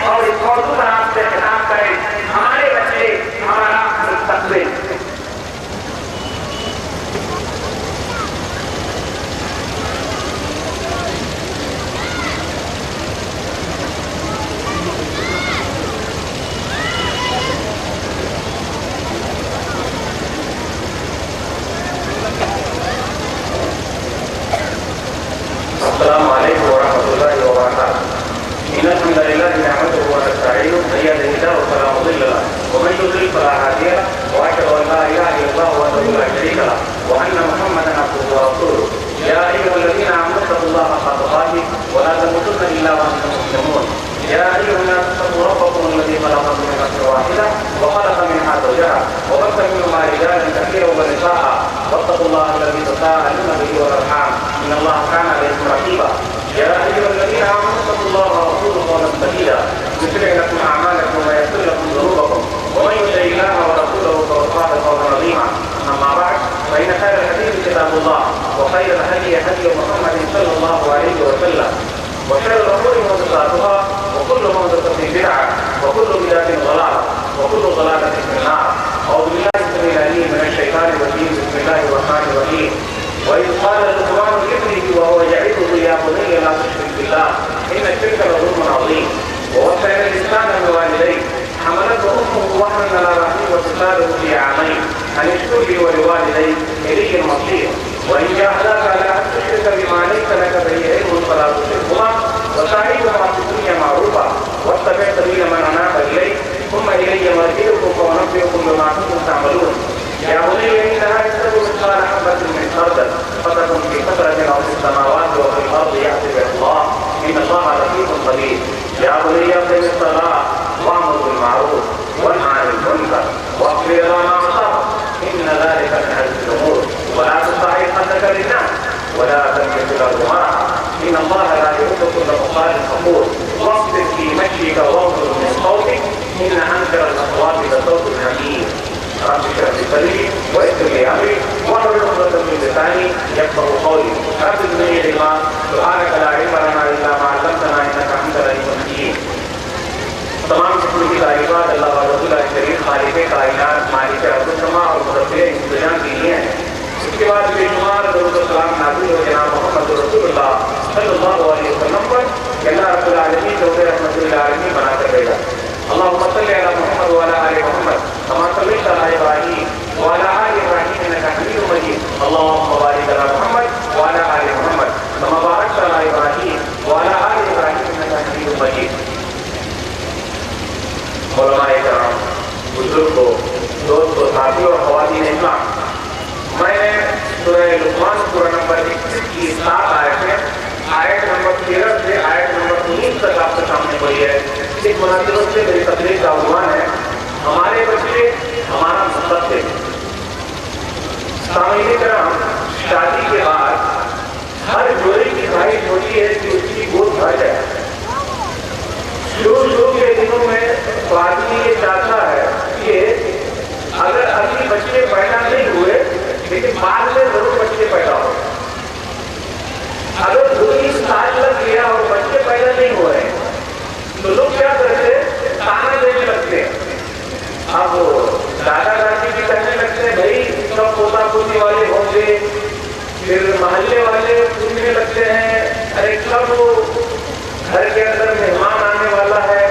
اور اس موضوع پر آپ سے خطاب کریں، ہمارے بچے ہمارا مستقبل۔ السلام علیکم ورحمۃ اللہ وبرکاتہ۔ ان الحمد للہ نحمده ونستعینہ ویهده الله فلا مضل له ومن يضلل فلا هادي له واشهد ان لا اله الا الله وحده لا شريك له وان محمدا عبده ورسوله يا ايها الذين امنوا اتقوا الله حق تقاته ولا تموتن الا وانتم مسلمون يا ايها الناس اتقوا ربكم الذي خلقكم من نفس واحده وخلق منها زوجها وبث منهما رجالا كثيرا ونساء واتقوا الله الذي تساءلون به والارحام ان الله كان عليكم رقيبا يا ايها الذين امنوا اتقوا الله وقولوا قولا سديدا يصلح لكم اعمالكم ويغفر لكم ذنوبكم ومن يطع الله ورسوله فقد فاز فوزا عظيما اما بعد فان خير الحديث كتاب الله وخير الهدي هدي محمد صلى الله عليه وسلم وشر الامور محدثاتها وكل محدثه بدعه وكل بدعه ضلاله وكل ضلاله في النار اعوذ بالله السميع العليم من الشيطان الرجيم بسم الله الرحمن الرحيم وإذ قال لقمان لابنه وهو يعظه يا بني لا تشرك بالله إن الشرك لظلم عظيم ووصينا الإنسان بوالديه حملته أمه وهنا على وهن وفصاله في عامين أن اشكر لي ولوالديك إلي المصير وإن جاهداك على أن تشرك بما ليس لك به علم فلا تشركهما وصاحبهما في الدنيا معروفا واتبع سبيل من أناب إلي ثم إلي مرجعكم فأنبئكم بما كنتم تعملون يا بني إنها إن تكن مثقال حبة من خردل فتكن في فترة أو في السماوات وفي الأرض يأتي بها الله إن الله لطيف خبير يا بني أقم الصلاة وأمر بالمعروف وانهى عن المنكر واصبر على ما أصابك إن ذلك من عزم الأمور ولا تصعد خدك للناس ولا تمشي في الأرض مرحا إن الله لا يحب كل مختال فخور واصبر في مشيك واغضض من صوتك إن أنكر الأصوات لصوت الحميد رب اشرح لي صدري ويسر لي امري واحلل عقدة من لساني يفقهوا قولي رب زدني علما سبحانك لا علم لنا الا ما علمتنا انك انت العليم الحكيم۔ تمام قسم کی تعریفات اللہ و رسول اللہ شریف خالق کائنات مالک ارض و سما اور مدبر انتظام کے لیے ہیں۔ اس کے بعد بے شمار درود و سلام نازل ہو جناب محمد رسول اللہ صلی اللہ علیہ وسلم پر کہ اللہ رب العالمین جو رحمت للعالمین بنا کر بھیجا۔ اللهم صل على محمد وعلى ال محمد كما صليت على ابراهيم وعلى ال ابراهيم انك حميد مجيد اللهم بارك على محمد وعلى ال محمد كما باركت على ابراهيم وعلى ال ابراهيم انك حميد مجيد۔ علماء کرام، بزرگوں، دوستوں، ساتھیوں اور خواتین اسلام، میں نے سورہ لقمان سورہ نمبر 21 کی 7 آیتیں آیت نمبر 13 سے آیت نمبر 19 تک آپ کے سامنے پڑھی ہے۔ اس مناسبت سے میری تقریر کا عنوان ہے ہمارے بچے ہمارا مستقبل۔ سامعین کرام، شادی کے بعد ہر جوڑے کی خواہش ہوتی ہے کہ اس کی گود بھر جائے۔ شروع کے دنوں میں آدمی یہ چاہتا ہے کہ اگر ابھی بچے پیدا نہیں ہوئے لیکن بعد میں ضرور بچے پیدا ہو۔ اگر 19 سال لگ گیا اور بچے پیدا نہیں ہو رہے تو لوگ کیا کرتے ہیں؟ تانا دینے لگتے ہیں۔ اب دادا دادی بھی کہنے لگتے ہیں بھائی سب پوتا پوتی والے ہوں گے، پھر محلے والے پوچھنے لگتے ہیں ارے کب گھر کے اندر مہمان آنے والا ہے،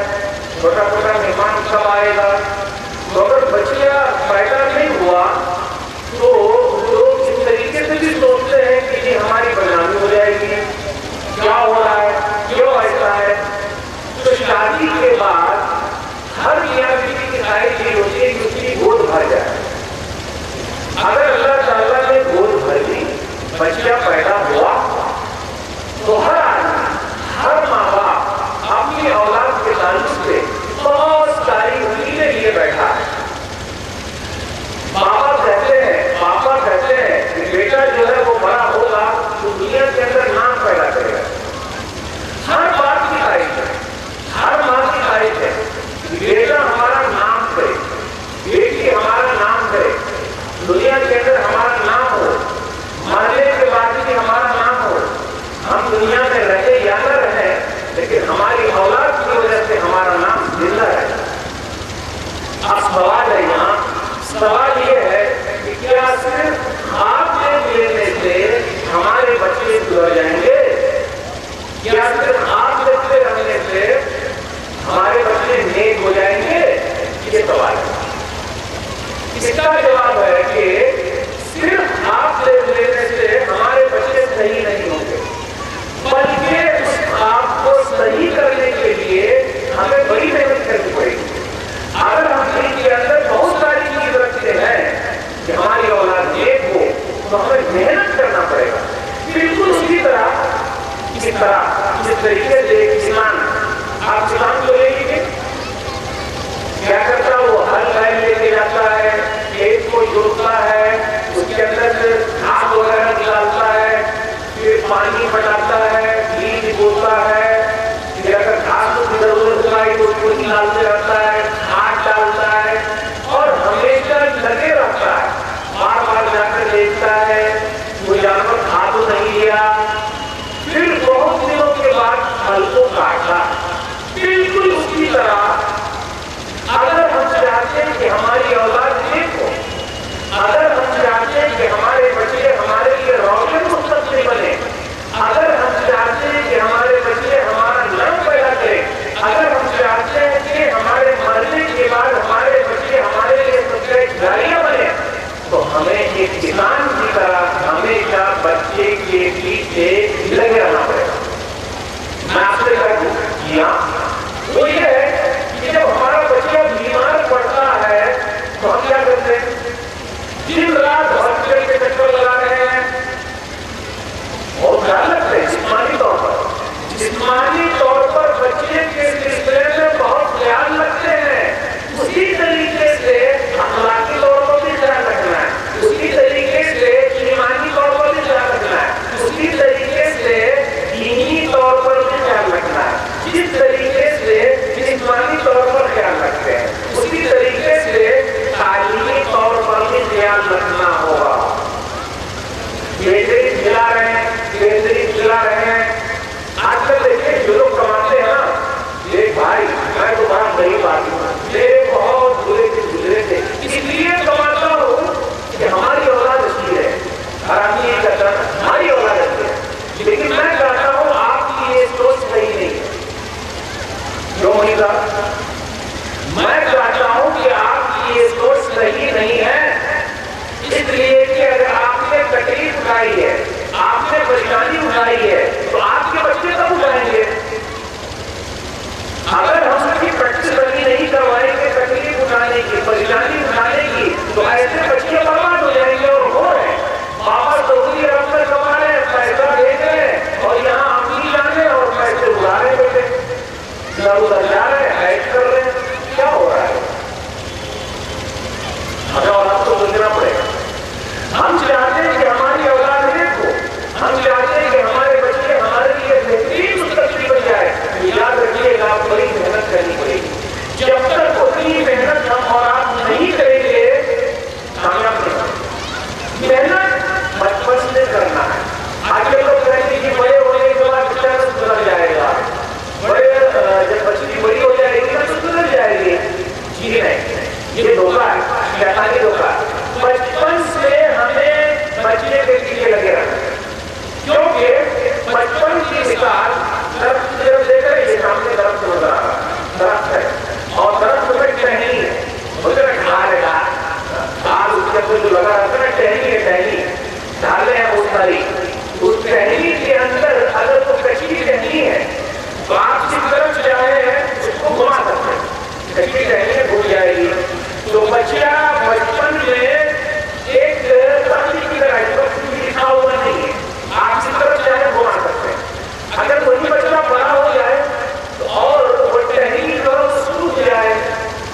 چھوٹا چھوٹا مہمان کب آئے گا۔ تو اگر بچہ پیدا نہیں ہوا تو لوگ اس طریقے سے بھی سوچتے ہیں کہ یہ ہماری بدنامی ہو جائے گی، کیا ہو رہا ہے، کیوں ایسا ہے۔ تو شادی کے بعد ہر میاں بیوی کی خواہش یہ ہوتی ہے کہ اس کی گود بھر جائے۔ اگر اللہ تعالیٰ نے گود بھر دی، بچہ پیدا ہوا، تو ہر آدمی، ہر ماں باپ اپنی اولاد کے تعلق سے بہت ساری امیدیں لیے بیٹھا ہے۔ پاپا کہتے ہیں کہ بیٹا جو ہے وہ بڑا ہوگا تو دنیا کے اندر نام پیدا کرے گا۔ ہر بات کی خواہش ہے، ہر ماں کی خواہش ہے کہ بیٹا ہمارا نام کرے، بیٹی ہمارا نام کرے، دنیا کے اندر ہمارا نام ہو، مرنے کے بعد بھی ہمارا نام ہو۔ ہم دنیا میں رہے یا نہ رہے لیکن ہماری اولاد کی وجہ سے ہمارا نام بھائی میں تو بڑا غریب آدمی ہوں، میرے بہت برے دن گزرے تھے، اس لیے کماتا ہوں کہ ہماری اولاد اچھی ہے۔ ہر آدمی یہ کہتا ہے ہماری اولاد اچھی ہے، لیکن میں کہتا ہوں آپ کی یہ سوچ صحیح نہیں ہے۔ کیوں نہیں کہا؟ میں کہتا ہوں کہ آپ کی یہ سوچ صحیح نہیں ہے، اس لیے کہ اگر آپ نے تکلیف اٹھائی ہے، آپ نے پریشانی اٹھائی ہے، تو آپ کے بچے کب اٹھائیں گے؟ اگر ہم اس کی پریکٹس بنی نہیں کروائیں گے تکلیف اٹھانے کی، پریشانی اٹھانے کی، تو ایسے بچے برباد ہو جائیں گے۔ اور ہو رہے ہیں، پاپا سعودی عرب میں کما رہے ہیں، پیسہ بھیج رہے ہیں، اور یہاں امی جانے اور پیسے اڑا رہے بیٹے، ادھر ادھر جا رہے ہیں، ایڈ کر رہے ہیں۔ کیا ہو رہا ہے؟ ہمیں اولاد کو سوچنا پڑے گا۔ ہم چاہتے ہیں کہ ہماری اولاد نیک ہو، ہم چاہتے ہیں کہ ہمارے بچے ہمارے لیے بہترین مستقبل بن جائے۔ یاد رکھیے گا آپ بڑی محنت کرنی پڑے گی، جب تک اتنی محنت ہم اور آپ نہیں کریں گے کامیاب نہیں ہوگی۔ محنت بچپن سے کرنا ہے۔ آج کل لوگ کہتے ہیں کہ بڑے ہونے کے بعد بچہ سدھر جائے گا، جب بچی بڑی ہو جائے گی تو سدھر جائے گی۔ جی نہیں، یہ دھوکہ ہے، شیطانی دھوکہ ہے۔ بچپن سے ہمیں بچے کے پیچھے لگے رہنا ہے، کیونکہ بچپن کی مثال درخت کی طرف دیکھ رہے، یہ سامنے درخت نظر آ رہا ہے، درخت ہے، اور درخت میں ٹہنی ہے، اس میں ڈھال ہے، ڈھال اس کے اندر جو لگا رہتا ہے ٹہنی ہے، ٹہنی ڈھالیں ہیں بہت ساری، اس ٹہنی کے اندر اگر تو کچی ٹہنی ہے تو آپ جس طرف چاہے اس کو گھما سکتے ہیں، کچی ٹہنی گھم جائے گی۔ تو بچہ بچپن میں ایک پانی کی طرح لکھا ہوا نہیں ہے، آپ جس طرف چاہے گھما سکتے ہیں۔ اگر وہی بچہ بڑا ہو جائے تو اور وہ ٹہنی طرف سوکھ جائے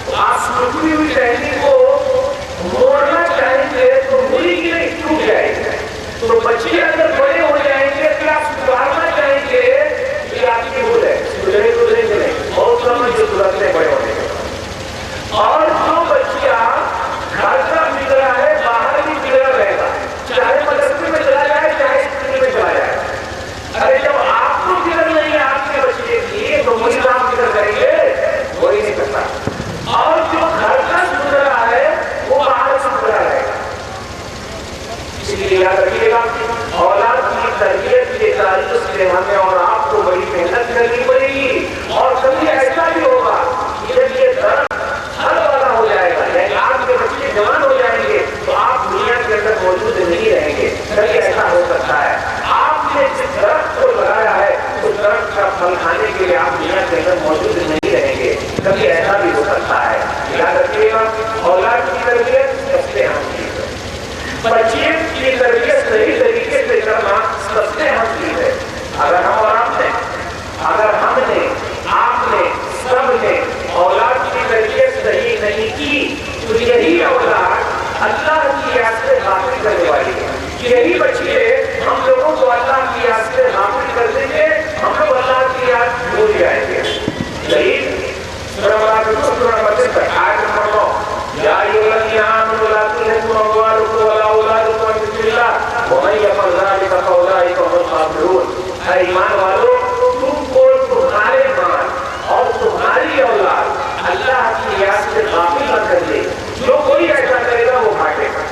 تو آپ سوکھی ہوئی ٹہنی کو موڑنا چاہیں گے تو مڑی کی نہیں، ٹوٹ جائے گی۔ تو بچے اگر بڑے ہو جائیں گے تو آپ سدھارنا چاہیں گے، یہ آپ کی بھول ہے، سدھرے گزرے کے نہیں، بہت سمجھ جو سدھرتے ہیں بڑے ہونے کے۔ اور جو بچہ گھر کا بگڑا ہے باہر بھی بگڑا رہے گا، چاہے مدرسے میں چلا جائے چاہے اسکول میں چلا جائے۔ ارے جب آپ کو فکر نہیں ہے آپ کے بچے کی تو وہی آپ فکر کریں گے، وہی نہیں کرتا۔ اور جو گھر کا گزرا ہے وہ باہر سے گزرا رہے گا۔ اس لیے یاد رکھیے گا اولاد کی تربیت کے تعلق سے ہمیں اور آپ کو بڑی محنت کرنی پڑے گی۔ اور کبھی ایسا بھی ہوگا جب یہ درخت ہر والا ہو جائے گا، یعنی آپ کے بچے جوان ہو جائیں گے تو آپ دنیا کے اندر موجود نہیں رہیں گے۔ کبھی ایسا ہو سکتا ہے آپ نے جس درخت کو لگایا ہے اس درخت کا پھل کھانے کے لیے آپ دنیا کے اندر موجود نہیں رہیں گے، کبھی ایسا بھی ہو سکتا ہے۔ یاد رکھیے گا اولاد کی تربیت سب سے اہم چیز ہے، بچے کی تربیت صحیح طریقے سے کرنا سب سے اہم چیز ہے۔ اگر ہم اور آپ نے آپ نے سب نے اولاد کی تربیت صحیح نہیں کی تو یہی اولاد اللہ کی یاد سے غافل کرنے والی ہے۔ یہی بچے ہم لوگوں کو اللہ کی یاد سے غافل کر دیں گے، ہم لوگ اللہ کی یاد بھول جائیں گے۔ یہی سورہ نمبر 9 یا ایھا الذین آمنوا لا تلھکم اموالکم ولا اولادکم عن ذکر اللہ ومن یفعل ذلک فاولئک هم الخاسرون۔ اے ایمان والو، تم کو تمہارے مال اور تمہاری اولاد اللہ کی یاد سے غافل نہ کر دے، جو کوئی ایسا کرے گا وہ گھاٹے گا۔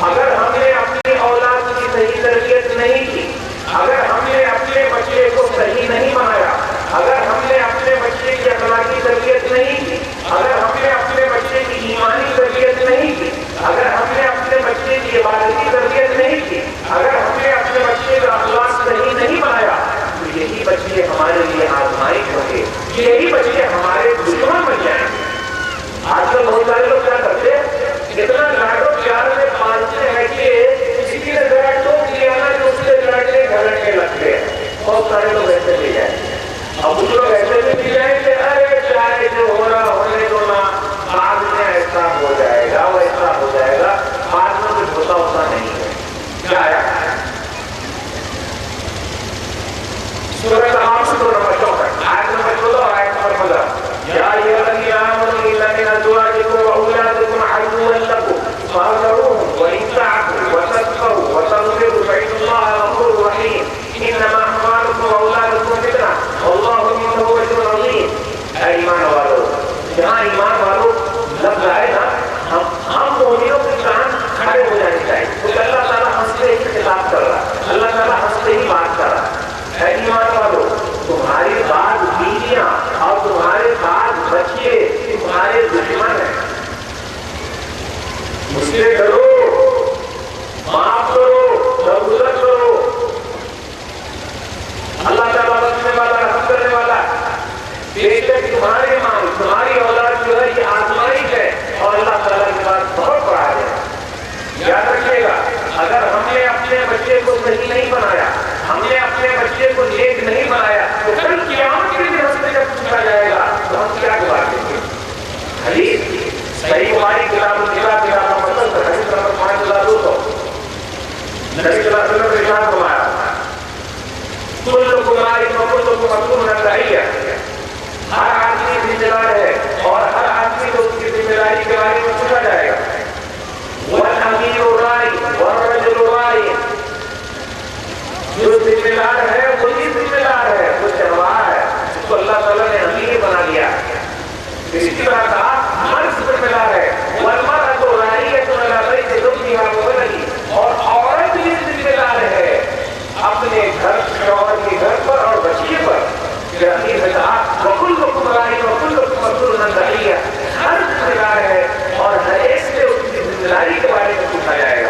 اگر ہم نے اپنی اولاد کی صحیح تربیت نہیں کی، اگر ہم نے اپنے بچے کو صحیح نہیں بنایا، اگر ہم نے اپنے بچے کی اخلاقی تربیت نہیں کی، اگر ہم نے اپنے بچے کی ایمانی تربیت نہیں کی، اگر ہم نے اپنے بچے کی عبادتی تربیت نہیں کی، اگر ہم نے اپنے بچے کا اخلاق صحیح نہیں بنایا تو یہی بچے ہمارے لیے آزمائش ہوں گے، یہی بچے ہمارے دشمن بن جائیں گے۔ آج کل بہت سارے لوگ کیا کرتے ہیں، اتنا لاڈو پیار میں پالتے ہیں کہ کسی نے ذرا ٹوک دیا نا تو اس سے لڑنے گھرنے لگتے ہیں۔ بہت سارے لوگ ایسے لے جائیں گے، اب کچھ لوگ ایسے بھی لے جائیں کہ ارے چاہے جو ہو رہا ہونے دو نا، بعد میں ایسا ہو جائے گا ویسا ہو جائے گا، بعد میں کچھ ہوتا نہیں ہے۔ کیا ہے سورہ تحریم سورہ نمبر 64 آیت نمبر 14 اور آیت نمبر 15 یا ایھا الذین آمنوا ان من ازواجکم واولادکم عدوا لکم فاحذروهم وان تعفوا وتسخروا وتغفروا فإن اللہ غفور رحیم انما اموالکم واولادکم فتنہ ایمان والوں، جہاں ایمان والوں لفظ آئے نا، ہم مومنوں کے کان کھڑے ہو جانے چاہیے، کیونکہ اللہ تعالیٰ ہنستے ہی خطاب کر رہا ہے، اللہ تعالیٰ ہنستے ہی بات کر رہا ہے۔ اے ایمان والوں، تمہارے بعد بیویاں اور تمہارے بعد بچے تمہارے دشمن ہیں، مجھ سے ڈرو، معاف کرو، درگزر کرو۔ اللہ تعالیٰ بخشنے والا، رحم کرنے والا ہے۔ بے شک تمہارے مال، تمہاری اولاد جو ہے یہ آزمائش ہے، اور اللہ تعالیٰ کے پاس بہت بڑا ہے۔ یاد رکھیے گا، اگر ہم نے اپنے بچے کو صحیح نہیں بنایا، ہم نے اپنے بچے کو نیک نہیں بنایا، تو کل قیامت کے دن ہم سے جب پوچھا جائے گا تو ہم کیا جواب دیں گے؟ حدیث صحیح بخاری کتاب الجہاد حدیث نمبر 5200، نبی صلی اللہ علیہ وسلم نے ارشاد فرمایا، کلکم راع وکلکم مسئول عن رعیتہ، ہر آدمی ذمہ دار ہے اور ہر آدمی کو اس کی ذمہ داری کے بارے میں پوچھا جائے گا۔ والامیر راع والرجل راع، جو ذمہ دار ہے وہی ذمہ دار ہے، وہ چرواہا ہے، اس کو اللہ تعالیٰ نے امیر بنا دیا۔ اسی طرح کہا مرد ذمہ دار ہے، والمرأۃ راعیۃ علی بیت زوجہا وولدہ، اور عورت بھی ذمہ دار ہے اپنے گھر، شوہر کے گھر پر اور بچے پر۔ پھر امیر نے کہا وکلکم راع وکلکم مسئول عن رعیتہ، ہر ذمہ دار ہے اور ہر ایک سے اس کی ذمہ داری کے بارے میں پوچھا جائے گا۔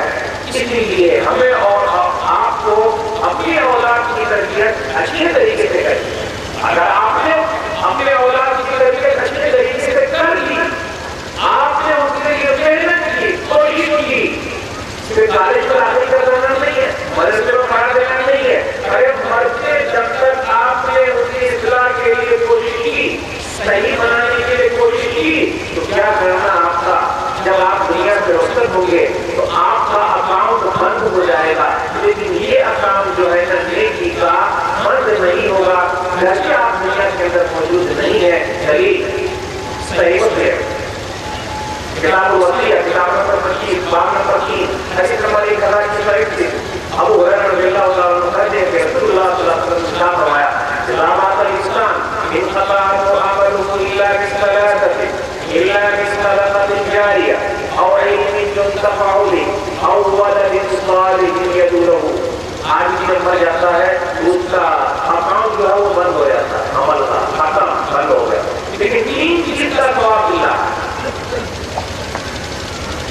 اسی لیے ہمیں اور آپ کو اپنی اولاد کی تربیت اچھے طریقے سے کرنی ہے۔ اگر آپ نے اپنے اولاد کی تربیت اچھے طریقے سے کر لی، آپ نے اس کے لیے محنت کی، کوشش کی، صرف کالج میں داخل کر دینا نہیں ہے، مدرسے میں پڑھا دینا نہیں ہے، ارے مرتے جب تک آپ نے اس کی اصلاح کے لیے کوشش کی، صحیح بنانے کے لیے کوشش کی، تو کیا کرنا آپ کا، جب آپ دنیا سے رخصت ہوں گے تو آپ کا اکاؤنٹ بند ہو جائے گا، لیکن یہ اکاؤنٹ جو ہے نا نیکی کا بند نہیں ہوگا، جبکہ آپ دنیا کے اندر موجود نہیں ہے۔ دلیل صحیح ہے کتاب الوصیہ، کتاب نمبر 25، باب نمبر 3، حدیث نمبر 1046، ابو ہریرہ رضی اللہ تعالیٰ عنہ کہتے ہیں کہ رسول اللہ صلی اللہ علیہ وسلم نے ارشاد فرمایا، اذا مات الانسان انقطع عنہ عمله الا بثلاثة، الا بصدقة جاریہ او علم ينتفع به او ولد صالح يدعو له۔ آدمی جب مر جاتا ہے اس کا اکاؤنٹ جو ہے وہ بند ہو جاتا ہے، عمل کا ختم، بند ہو گیا، لیکن تین چیز کا ثواب ملا،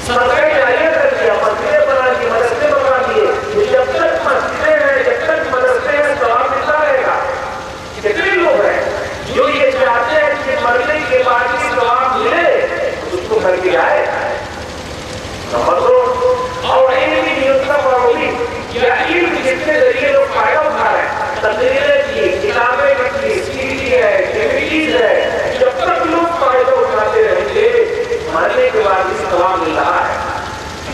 صدقہ جاریہ کر دیا، مسجدیں بنا دی، مدرسے بنا دیے، جب تک مسجدیں ہیں، جب تک مدرسے ہیں، ثواب ملتا رہے گا۔ کتنے لوگ ہیں جو یہ چاہتے ہیں کہ مرنے کے بعد بھی ثواب ملے، اس کو کر کے آئے۔ نمبر 2، اور علم ينتفع به، یا علم جس کے ذریعے لوگ فائدہ اٹھا رہے ہیں، تقریریں کی، کتابیں لکھی، سیڈی ہے، ڈیویڈیز ہے، جب تک لوگ فائدہ اٹھاتے رہیں گے مرنے کے بعد بھی ثواب مل رہا ہے۔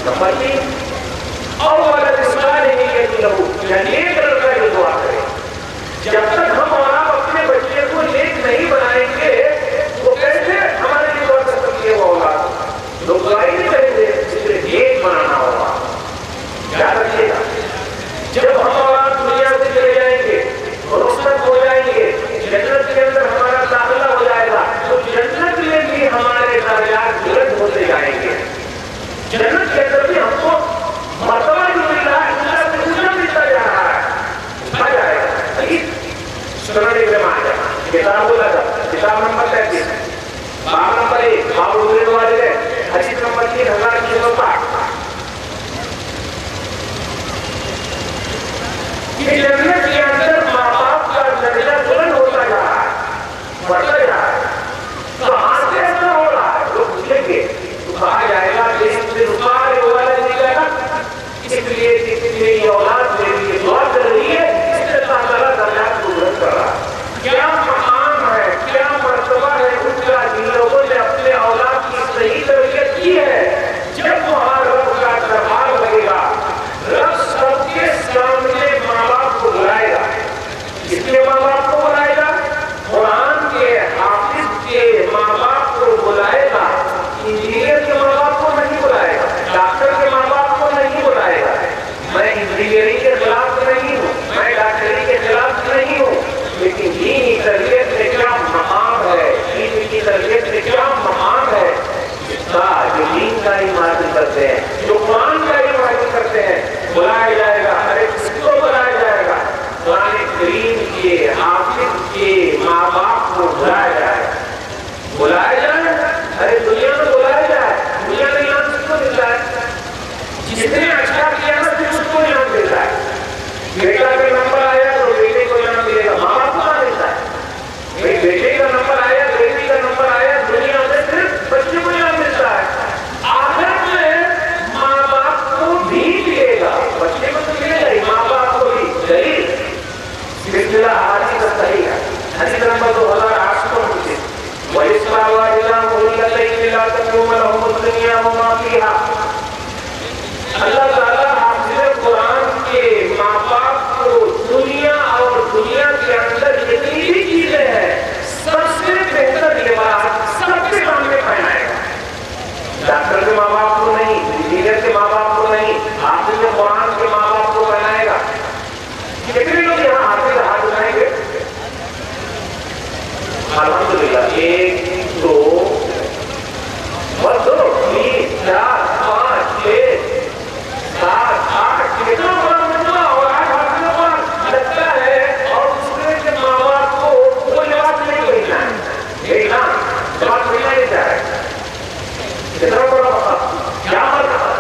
نمبر 3، اور ولد صالح يدعو له، یا نیک لڑکا جو دعا کرے۔ جب تک ہم آپ اپنے بچے کو نیک نہیں بنائیں گے وہ کیسے ہمارے لیے دعا کر سکتے ہیں؟ وہ اولاد لوگ دعا ہی نہیں کریں گے، اس لیے نیک بنانا ہوگا۔ یاد رکھیے گا، جب ہم اولاد دنیا سے چلے جائیں گے، رخصت ہو جائیں گے، جنت کے اندر ہمارا داخلہ ہو جائے گا، تو جنت میں بھی ہمارے درجات بلند ہوتے جائیں گے۔ جنت کے اندر بھی ہم کو مرتبہ جو مل رہا ہے اللہ سے دوسرا ملتا جا رہا ہے، آ جائے گا۔ سنن ابن ماجہ کتاب الادب، کتاب نمبر 33، باب نمبر 1، باب بر الوالدین، حدیث نمبر 3660، کہ جنت کے اندر ماں باپ کا درجہ بلند ہوتا جا رہا ہے، بڑھتا جا رہا ہے۔ کہاں سے ایسا ہو رہا ہے؟ لوگ پوچھیں گے تو کہا جائے گا کہ اس لیے کہ میری اولاد میرے لیے دعا کر رہی ہے، اس لیے اللہ تعالیٰ درجات کو بلند کر رہا ہے۔ کیا مقام ہے، کیا مرتبہ ہے ان کا جن لوگوں نے اپنے اولاد کی صحیح تربیت کی ہے۔ جب وہاں رب کا دربار لگے گا، رب سب کے سامنے ماں باپ کو بلائے بلائے جائیں، ارے دنیا میں بلائے جائے، دنیا میں انعام کس کو ملتا ہے؟ جس نے اچھا کیا نا پھر اس کو انعام ملتا ہے. بیٹا کا نمبر آیا تو بیٹے کو انعام ملے گا، ماں باپ کو ملتا ہے. بیٹے کا نمبر آیا، بیٹی کا نمبر آیا، دنیا میں صرف بچے کو انعام ملتا ہے. آخرت میں ماں باپ کو بھی ملے گا، بچے کو تو ملے گا ہی، ماں باپ کو بھی. دلیل سلسلہ حدیث صحیح ہے، حدیث نمبر 2829. وَإِسْمَا وَإِلَّا مُهِلَّتَيْنِ لَا تَقُومَ لَهُمُ الدُّنْيَا وَمَا فِيهَا. اللہ تعالیٰ حافظ قرآن کے ماں باپ کو دنیا اور دنیا کے اندر جتنی بھی چیزیں ہیں سب سے بہتر لباس سب کے سامنے پہنائے گا. ڈاکٹر کے ماں باپ کو نہیں، انجینئر کے ماں باپ کو نہیں، حافظ قرآن کے ماں باپ کو پہنائے گا. کتنے لوگ یہاں حافظ ہاتھ اٹھائیں گے؟ الحمدللہ. 1 2 2 3 4 5 6 7 8 کتنا بڑا مجموعہ اور 8 حافظ قرآن لگتا ہے. اور دوسرے کے ماں باپ کو وہ لباس نہیں بھیجنا ہے، بھیجنا لباس بھیجنا نہیں چاہ رہے. کتنا بڑا مقام، کیا مرتبہ.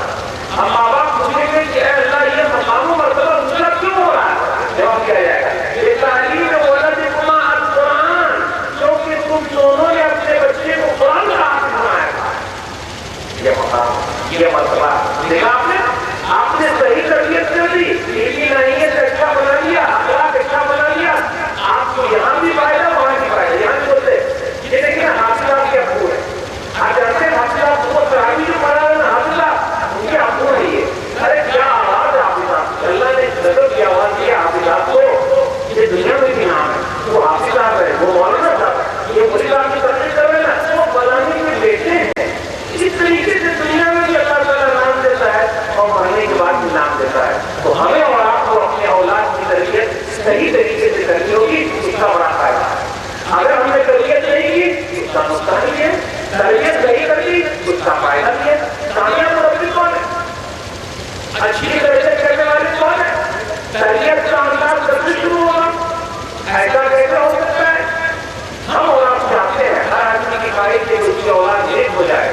ہم ماں باپ پوچھیں گے کہ اے اللہ یہ مقام و مرتبہ مجھے کیوں ہو رہا ہے؟ جواب کیا جائے گا یہ تعلیم ولدکما القرآن، کیونکہ تم دونوں نے اپنے بچے کو قرآن کا حافظ بنایا تھا. یہ مقام، یہ مرتبہ دیکھا آپ نے صحیح تربیت کر دی، بیوی نہیں سے اچھا بنا لیا، اخلاق اچھا بنا لیا. آپ کو یہاں بھی فائدہ وہاں بھی فائدہ. یہاں بھی بولتے یہ دیکھیں حافظ آپ کے ابو ہے. آپ جانتے ہیں حافظ آپ کو صحابی جو پڑھا ہے نا حافظ آپ ان کے ابو نہیں ہے. ارے کیا آواز ہے حافظ آپ، اللہ نے نظر کی آواز دی حافظ آپ کو. یہ دنیا میں بھی نام ہے، وہ حافظ صاحب ہے، وہ مولانا صاحب ہے. یہ مجھے آپ کی تربیت کر رہے ہیں نا، وہ بنانے کے بیٹے ہیں. اسی طریقے سے دنیا میں بھی اللہ تعالیٰ نام دیتا ہے اور مرنے کے بعد بھی نام دیتا ہے. تو ہمیں اور آپ کو اپنے اولاد کی تربیت صحیح طریقے سے کرنی ہوگی، اس کا بڑا فائدہ ہے. اگر ہم نے تربیت نہیں کی اس کا نقصان بھی ہے، تربیت نہیں کر لی اس کا فائدہ بھی ہے. کامیاب مربی کون ہے؟ اچھی تربیت کرنے والے کون ہے؟ تربیت کا انداز کب سے شروع ہوگا؟ ایسا کیسے ہو سکتا ہے؟ ہم اور آپ چاہتے ہیں ہر آدمی کی خواہش ہے کہ اس کی اولاد نیک ہو جائے،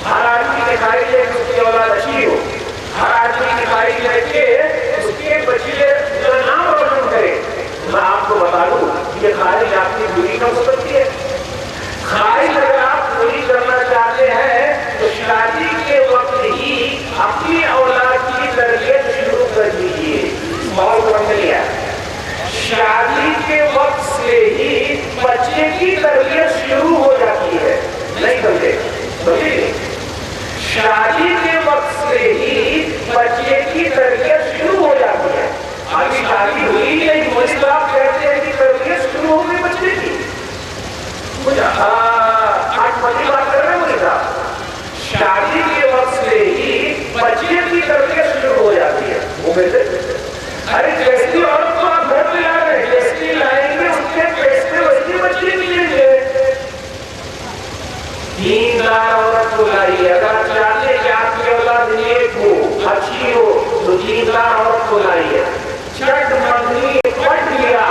ہر آدمی کی خواہش ہے کہ اس کی اولاد اچھی ہو، ہر آدمی کی خواہش ہے کہ اس کے بچے کا نام روشن کرے. میں آپ کو بتا دوں یہ خواہش آپ کی پوری کر سکتی ہے. خواہش اگر آپ پوری کرنا چاہتے ہیں تو شادی کے وقت ہی اپنی اولاد کی تربیت شروع کر دیجیے. بہت سمجھ لیا، شادی کے وقت سے ہی بچے کی تربیت شروع ہو جاتی ہے. نہیں سمجھے؟ سمجھے؟ شادی کے وقت سے ہی بچے کی تربیت شروع ہو جاتی ہے. ابھی شادی ہوئی نہیں، مجھے آپ کہتے ہیں کہ تربیت شروع ہو گئی بچے کی. مجھے آج پہلی بات کر رہے ہیں مجھے صاحب، شادی کے وقت سے ہی بچے کی تربیت شروع ہو جاتی ہے. وہ کہتے ارے جیسی عورت کو آپ گھر پہ لا رہے ہیں، جیسی لائیں گے اس کے پیسے ویسے بچے ملیں گے. دیندار عورت کو لائیے. اگر آپ چاہتے ہیں کہ آپ کی اولاد نیک ہو، اچھی ہو، تو دیندار عورت کو لائیے. چٹ منگنی پٹ لیا